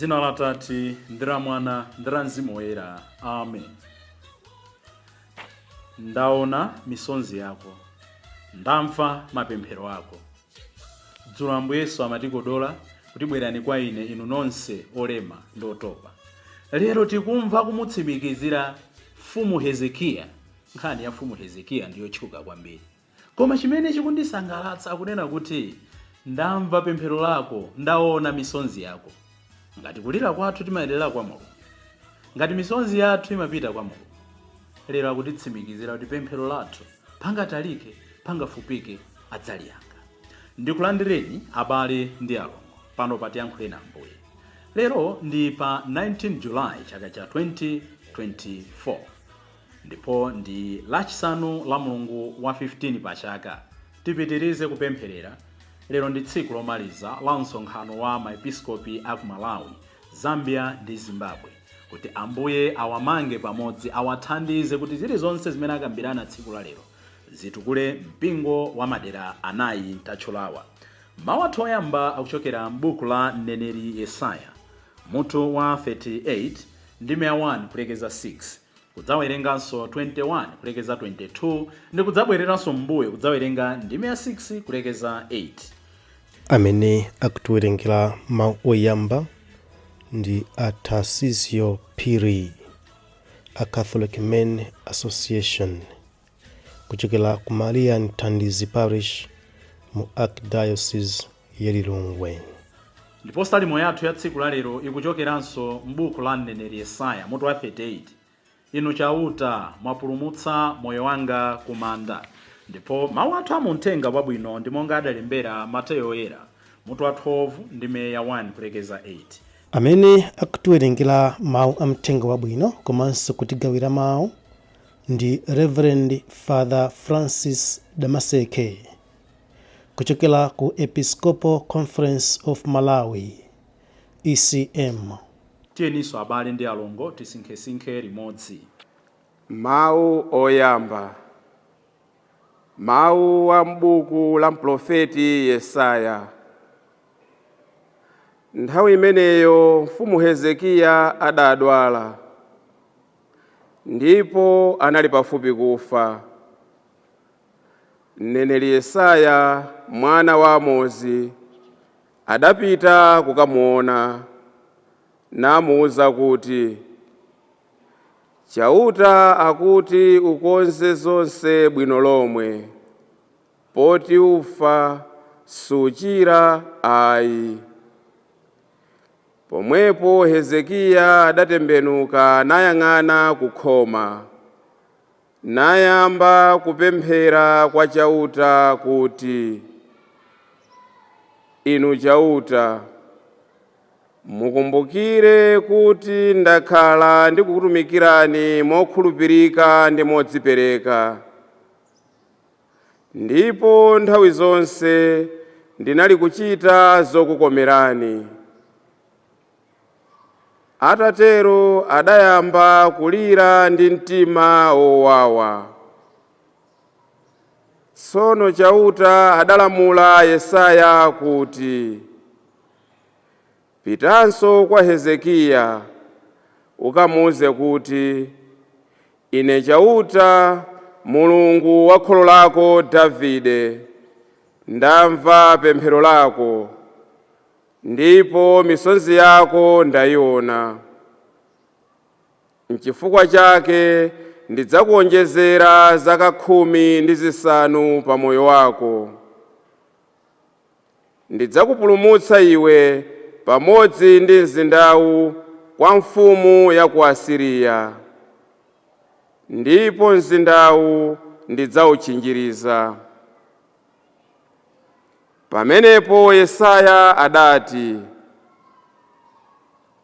Zina la Tati, ndira Mwana, ndira Mzimu Woyera. Amen. Ndaona misonzi yako, ndamva mapemphero ako. Dzulo Ambuye Yesu amatikodola kuti bwerani kwa ine inu nonse olema ndi otopa. Lero tikumva kumutsimikizira Mfumu Hezekiya. Nkhani ya Mfumu Hezekiya ndiyo tchuka kwambiri. Koma chimene chikundisangalatsa akunena kuti ndamva pemphero lako, ndaona misonzi yako. Ngati kulira kwathu timayendera kwa Mulungu, ngati misonzi yathu imapita kwa Mulungu, lero akutitsimikizira kuti pemphero lathu pangatalike pangafupike adzaliyankha. Ndikulandireni abale ndi alongo pano pa Tiyankhule na Ambuye. Lero ndi pa 19 July chaka cha 2024, ndipo ndi lachisanu la Mulungu wa 15 pa chaka. Tipitirize kupempherera. Lero ndi tsiku lomaliza la msonkhano wa maepiskopi aku Malawi, Zambia ndi Zimbabwe, kuti Ambuye awamange pamodzi, awathandize kuti zilizonse zimene akambirana tsiku la lero zitukule mpingo wa madera anayi mtatchulawa. Mawu athu oyamba akuchokera m'buku la mneneri Yesaya, mutu wa 38 ndi 1 kulekeza 6, kudzawerenganso 21 kulekeza 22, ndi kudzabwereranso m'mbuyo kudzawerenga ndi 6 kulekeza 8. Amene akutiwerengera mawu oyamba ndi a Tarcisio Phiri, a Catholic Men Association, kuchokera ku Maria Mthandizi Parish mu Archdiocese ya Lilongwe. Ndipo salimo yathu ya tsiku la lero ikuchokeranso m'buku la mneneri Yesaya, mutu wa 38. Inu chauta mwapulumutsa moyo wanga ku manda. Ndipo mawu athu amuthenga wabwino ndi monga adalembera Mateyu Oyera, mutu wa 12 ndi 1 kulekeza 8. Amene akutiwerengera mawu amthenga wabwino komanso kutigawira mawu ndi Reverend Father Francis Damaseke, kuchokera ku Episcopal Conference of Malawi, ECM. Tiyeniso abale ndi alongo tisinkhesinkhe limodzi. Mawu oyamba. Mawu wa m'buku la mprofeti Yesaya. Nthawi imeneyo Mfumu Hezekiya adadwala, ndipo anali pafupi kufa. Mneneri Yesaya mwana wa Amozi adapita kukamuona, namuwuza kuti, chauta akuti ukonze zonse bwino lomwe, poti ufa suchira ayi. Pomwepo Hezekiya adatembenuka nayang'ana kukhoma, nayamba kupemphera kwa chauta kuti, inu chauta, mukumbukire kuti ndakhala ndikukutumikirani mokhulupirika ndi modzipereka, ndipo nthawi zonse ndinali kuchita zokukomerani. Atatero adayamba kulira ndi mtima wowawa. Tsono chauta adalamula Yesaya kuti, pitanso kwa Hezekiya ukamuwuze kuti, ine chauta, Mulungu wa kholo lako Davide, ndamva pemphero lako, ndipo misonzi yako ndayiona. N'chifukwa chake ndidzakuonjezera zaka 15 pa moyo wako. Ndidzakupulumutsa iwe pamodzi ndi mzindawu kwa mfumu ya ku Asiriya, ndipo mzindawu ndidzawutchinjiriza. Pamenepo Yesaya adati,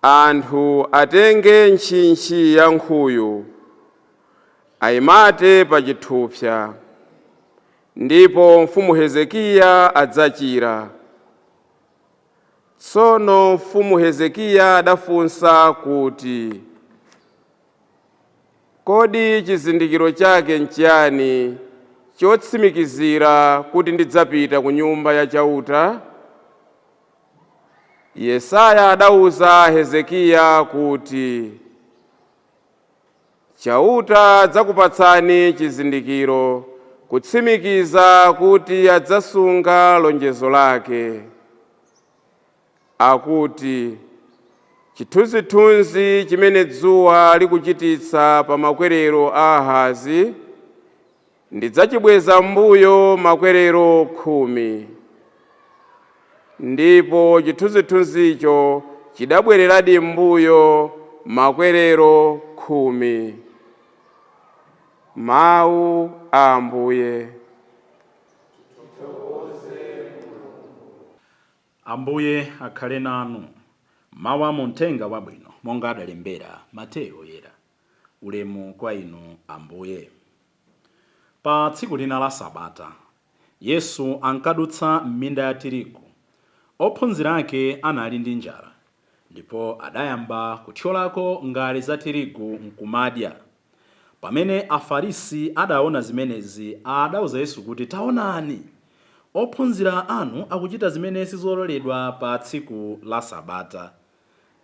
anthu atenge ntchintchi ya nkhuyu, ayimate pa chithupsa, ndipo Mfumu Hezekiya adzachira. Tsono Mfumu Hezekiya adafunsa kuti, kodi chizindikiro chake nchiyani chotsimikizira kuti ndidzapita ku nyumba ya chauta? Yesaya adauza Hezekiya kuti, chauta adzakupatsani chizindikiro kutsimikiza kuti adzasunga lonjezo lake. Akuti, chithunzithunzi chimene dzuwa likuchititsa pa makwerero a Ahazi, ndidzachibweza m'mbuyo makwerero 10. Ndipo chithunzithunzicho chidabwereradi m'mbuyo makwerero 10. Mawu a Ambuye. Ambuye akhale nanu. Mawu a Uthenga Wabwino monga adalembera Mateyu oyera. Ulemu kwa inu Ambuye. Pa tsiku lina la Sabata, Yesu ankadutsa m'minda ya tirigu. Ophunzira ake anali ndi njala, ndipo adayamba kuthyolako ngale za tirigu nkumadya. Pamene Afarisi adaona zimenezi, adauza Yesu kuti, taonani, ophunzira anu akuchita zimene sizololedwa pa tsiku la Sabata.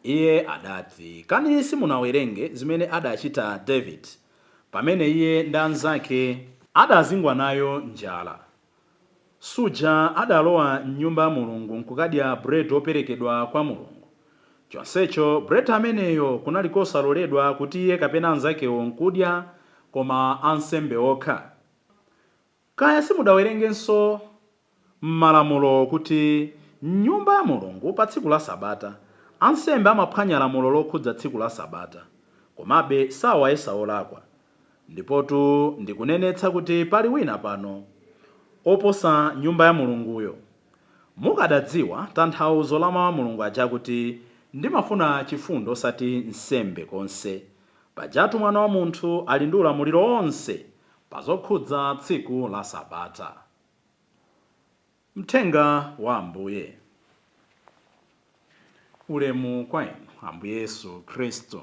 Iye adati, kani simunawerenge zimene adachita David pamene iye ndi anzake adazingwa nayo njala? Suja adalowa m'nyumba ya Mulungu nkukadya buledi operekedwa kwa Mulungu. Chonsecho buledi ameneyo kunali kosaloledwa kuti iye kapena anzakewo nkudya, koma ansembe okha. Kaya simudawerengenso m'malamulo kuti m'nyumba ya Mulungu pa tsiku la Sabata ansembe amaphwanya lamulo lokhudza tsiku la Sabata, komabe sawayesa olakwa? Ndipotu ndikunenetsa kuti pali wina pano oposa nyumba ya Mulunguyo. Mukadadziwa tanthauzo la mawu a Mulungu aja kuti, ndimafuna chifundo osati nsembe konse, pajatu Mwana wa Munthu ali ndi ulamuliro onse pa zokhudza tsiku la Sabata. Mthenga wa Ambuye. Ulemu kwa inu Ambuye Yesu Khristu.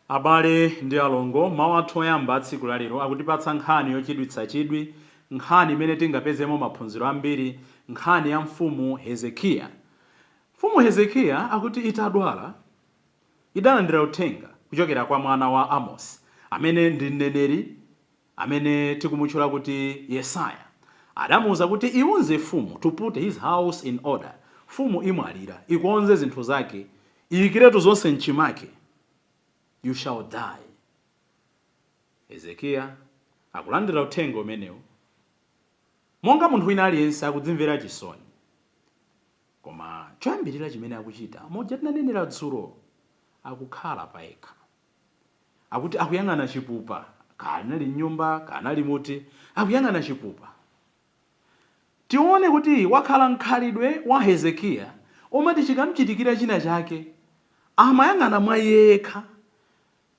Abale ndi alongo, mawu athu oyamba a tsiku lalero akutipatsa nkhani yochidwitsa chidwi, nkhani imene tingapezemo maphunziro ambiri, nkhani ya mfumu Hezekiya. Mfumu Hezekiya akuti itadwala idalandira uthenga kuchokera kwa mwana wa Amosi, amene ndi mneneri amene tikumutchula kuti Yesaya. Adamuwuza kuti iwuze mfumu to put his house in order. Mfumu imwalira, ikonze zinthu zake, iyikiretu zonse mchimake. You shall die. Hezekiya akulandira uthenga umenewu monga munthu wina aliyense akudzimvera chisoni. Koma choyambirira chimene akuchita, moja tinanenera dzulo, akukhala payekha. Akuti akuyang'ana chipupa, kanali nyumba, kanali muti, akuyang'ana chipupa. Tione kuti wakhala mkhalidwe wa Hezekiya omati chikamchitikira china chake amayang'ana mwa yekha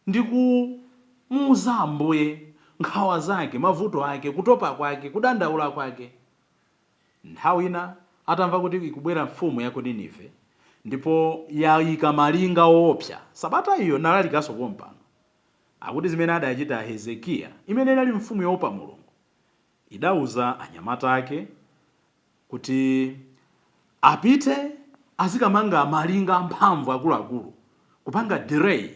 ndi kumuwuza Ambuye nkhawa zake, mavuto ake, kutopa kwake, kudandaula kwake. Nthawi ina atamva kuti ikubwera mfumu ya ku Ninive, ndipo yayika malinga woopsa. Sabata iyo nalalikanso pompano. Akuti zimene adachita Hezekiya, imene inali mfumu yoopa Mulungu, idauza anyamata ake kuti apite azikamanga malinga amphamvu akuluakulu, kupanga delay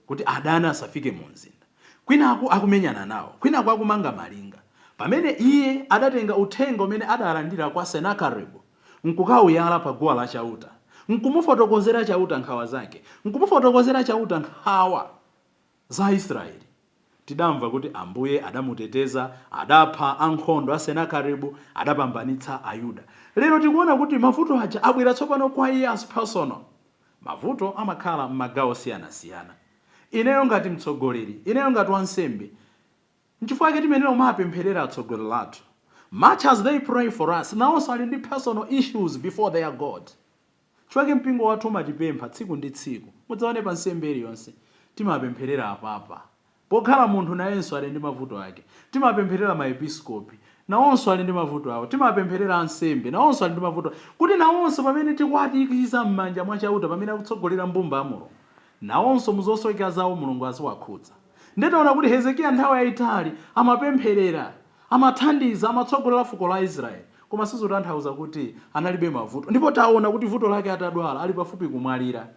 kuti adani asafike mu mzinda. Kwinaku akumenyana nawo, kwinaku akumanga malinga. Pamene iye adatenga uthenga umene adalandira kwa Senakeribu, nkukawuyala pa guwa la chauta, nkumufotokozera chauta nkhawa zake, nkumufotokozera chauta nkhawa za Israeli. Tidamva kuti Ambuye adamuteteza, adapha ankhondo a Senakeribu, adapambanitsa Ayuda. Lero tikuona kuti mavuto aja abwera tsopano kwa iye as personal. Mavuto amakhala m'magawo siyanasiyana. Ineyo ngati mtsogoleri, ineyo ngati wansembe, nchifukwa chake timenera umapempherera atsogoleri athu. Much as they pray for us, nawonso ali ndi personal issues before their God. Chifukwa mpingo wathu umatipempha tsiku ndi tsiku. Mudzaone pa nsembe iliyonse timapempherera apapa. Pokhala munthu nayenso ali ndi mavuto ake. Timapempherera maepiskopi, nawonso ali ndi mavuto awo. Timapempherera ansembe, nawonso ali ndi mavuto. Kuti nawonso pamene tikwatikiza m'manja mwa chauta pamene akutsogolera mbumba ya Mulungu, nawonso muzosoweka zawo Mulungu aziwakhudza. Ndetaona kuti Hezekiya nthawi yayitali amapempherera, amathandiza, amatsogolera fuko la Israeli koma sizotanthauza kuti analibe mavuto. Ndipo taona kuti vuto lake atadwala ali pafupi kumwalira.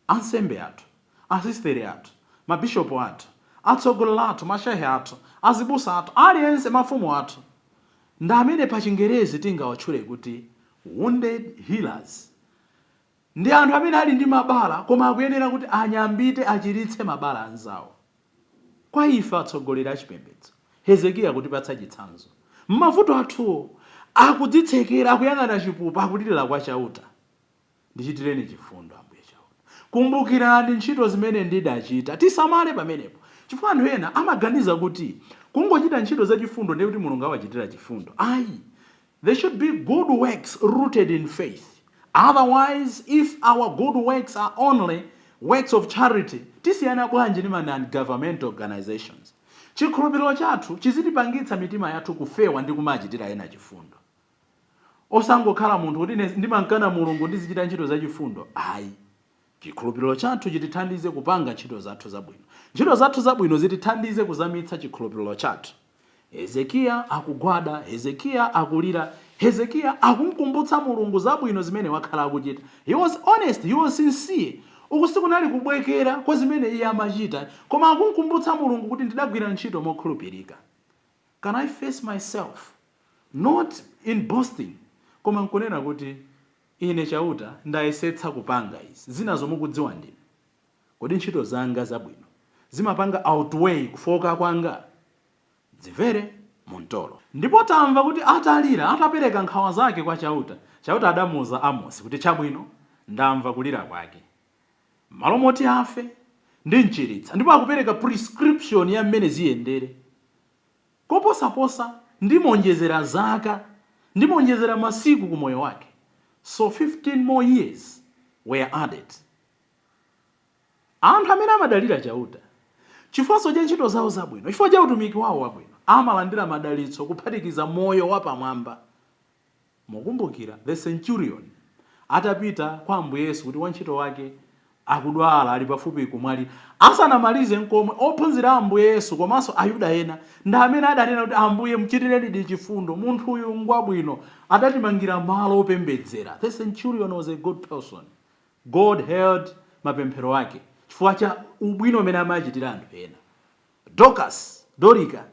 Ansembe athu, asistere athu, mabishopu athu, atsogoleri athu, mashehe athu, azibusa athu, aliyense mafumu athu, ndi amene pa Chingerezi tingawatchule kuti wounded healers. Ndi anthu amene ali ndi mabala koma akuyenera kuti anyambite achiritse mabala anzawo. Kwa ife atsogoleri achipembedzo, Hezekiya kutipatsa chitsanzo. Mavuto athuwo akudzitsekera akuyang'ana chipupa akulirira kwa chauta. Ndichitireni chifundo Ambuye chauta. Kumbukirani ntchito zimene ndidachita, tisamale pamenepo. Chifukwa anthu ena amaganiza kuti kungochita ntchito zachifundo ndiye kuti Mulungu awachitira chifundo. Ayi. There should be good works rooted in faith. Otherwise, if our good works are only works of charity, tisiyana bwanji ndi non-governmental organizations. Chikhulupiriro chathu chizitipangitsa mitima yathu kufewa ndi kumachitira ena chifundo. Osangokhala munthu kuti ndimankana Mulungu ndizichita ntchito zachifundo. Ayi. Chikhulupiriro chathu chitithandize kupanga ntchito zathu zabwino. Ntchito zathu zabwino zitithandize kuzamitsa chikhulupiriro chathu. Hezekiya akugwada, Hezekiya akulira, Hezekiya akumkumbutsa Mulungu zabwino zimene wakhala akuchita. He was honest, he was sincere. Ukusikunali kubwekera kwa zimene iye amachita, koma akumkumbutsa Mulungu kuti ndidagwira ntchito mokhulupirika. Can I face myself? Not in boasting, koma nkunena kuti ine chauta ndayesetsa kupanga izi. Zinazo mukudziwa ndinu. Kodi ntchito zanga zabwino zimapanga outweigh kufoka kwanga? Dzimvere muntolo. Ndipo tamva kuti atalira atapereka nkhawa zake kwa chauta, chauta adamuza Amosi kuti chabwino ndamva kulira kwake. Malo moti afe ndi mchiritsa. Ndipo akupereka prescription ya mmene ziyendere. Koposaposa ndimonjezera zaka, ndimonjezera masiku ku moyo wake. So 15 more years were added. Anthu amene amadalira chauta, chifukwa cha ntchito zawo zabwino, chifukwa cha utumiki wawo wabwino, amalandira madalitso kuphatikiza moyo wapamwamba. Mukumbukira the centurion atapita kwa Ambuye Yesu kuti wantchito wake akudwala ali pafupi kumwalira. Asanamalize nkomwe ophunzira Ambuye Yesu komanso Ayuda ena ndi amene adanena kuti Ambuye muchitireni chifundo, munthu uyu ngwabwino adatimangira malo opembedzera. The centurion was a good person. God heard mapemphero ake chifukwa cha ubwino umene amachitira anthu ena. Dorika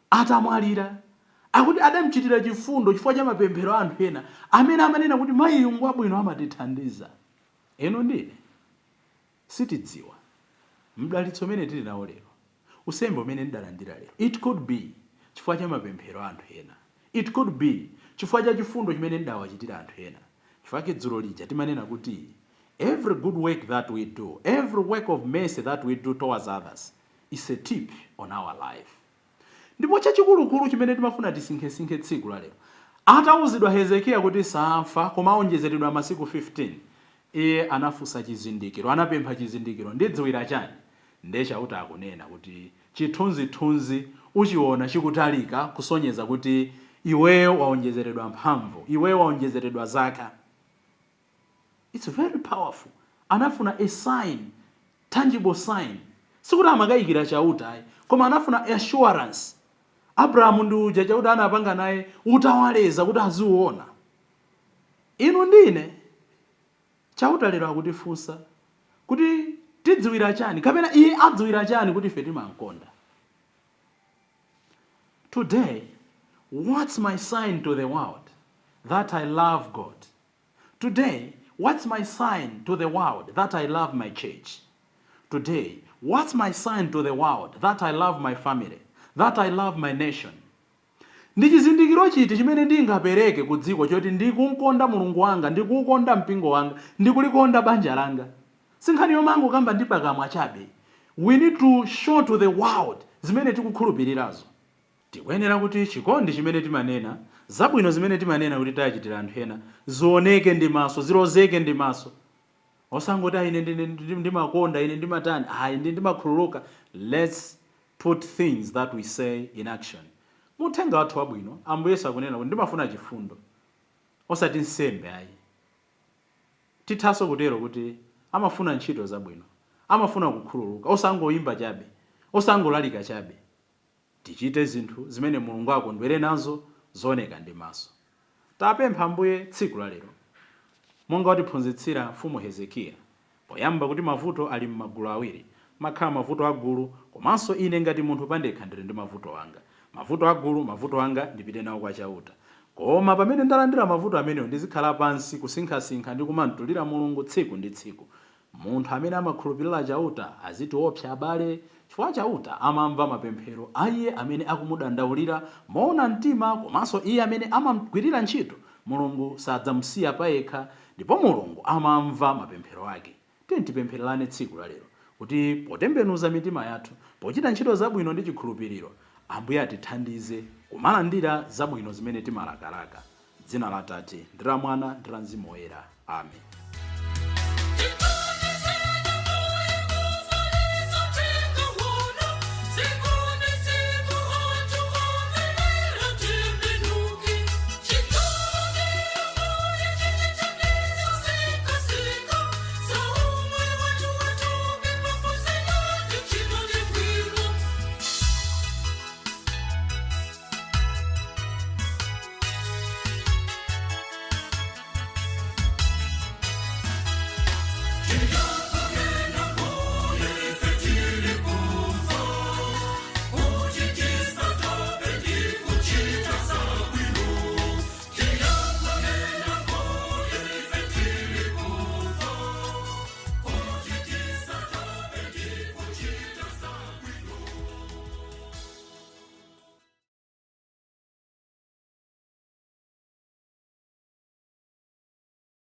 atamwalira akuti adamuchitira chifundo chifukwa cha mapemphero anthu ena amene amanena kuti mayi ngwabwino amatithandiza. Eno ndine sitidziwa mdalitso umene tili nawo lero, usembe umene ndidalandira lero. It could be chifukwa cha mapemphero anthu ena. It could be chifukwa cha chifundo chimene ndidawachitira anthu ena. Chifukwa dzulo lija timanena kuti every good work that we do, every work of mercy that we do towards others is a tip on our life. Ndipo chachikulukulu chimene timafuna tisinkhesinkhe tsiku la lero, atauzidwa Hezekiya kuti safa koma aonjezeredwa masiku 15, iye anafunsa chizindikiro, anapempha chizindikiro. Ndidziwira chani? Ndiye chauta akunena kuti chithunzithunzi uchiona chikutalika kusonyeza kuti iweyo waonjezeredwa mphamvu, iweyo waonjezeredwa zaka. It's very powerful. Anafuna a sign, tangible sign. Sikuti amakayikira chauta ayi, koma anafuna assurance. Abrahamu ndi uja chauta anapanga naye utawaleza kuti aziuona. Inu ndine chauta lero akutifunsa kuti tidziwira chani kapena iye adziwira chani kuti ife timankonda. Today, what's my sign to the world that I love God? Today, what's my sign to the world that I love my church? Today, what's my sign to the world that I love my family, that I love my nation? Ndi chizindikiro chiti chimene ndingapereke ku dziko choti ndikunkonda Mulungu wanga, ndikukonda mpingo wanga, ndikulikonda banja langa? Sinkhani yomango kamba ndi pakamwa chabe. We need to show to the world zimene tikukhulupirirazo. Tikuyenera kuti chikondi chimene timanena, zabwino zimene timanena kuti tachitira anthu ena, zioneke ndi maso, zilozeke ndi maso. Osangoti ine ndimakonda, ine ndimatani, ine ndimakhululuka. Let's put things that we say in action. Muthenga wathu wabwino, Ambuye Yesu akunena kuti ndimafuna chifundo, osati nsembe ayi. Tithaso kutero kuti amafuna ntchito zabwino, amafuna kukhululuka, osangoyimba chabe, osangolalika chabe. Tichite zinthu zimene Mulungu akondwere nazo zooneka ndi maso. Tapempha Ambuye tsiku la lero monga watiphunzitsira mfumu Hezekiya poyamba kuti mavuto ali m'magulu awiri, makhala mavuto agulu komanso ine ngati munthu pandekha ndili ndi mavuto anga. Mavuto agulu, mavuto anga ndipite nawo kwa chauta. Koma pamene ndalandira mavuto amenewo ndizikhala pansi kusinkhasinkha ndi kumamtulira Mulungu tsiku ndi tsiku. Munthu amene amakhulupirira chauta aziti opsa abale, chifukwa chauta amamva mapemphero a iye amene akumudandaulira moona mtima, komanso iye amene amamgwirira ntchito Mulungu sadzamusiya payekha, ndipo Mulungu amamva mapemphero ake. Tipemphererane tsiku la lero kuti potembenuza mitima yathu, pochita ntchito zabwino ndi chikhulupiriro, Ambuye atithandize kumalandira zabwino zimene timalakalaka. Dzina la Atate ndi la Mwana ndi la Mzimu Woyera. Amen.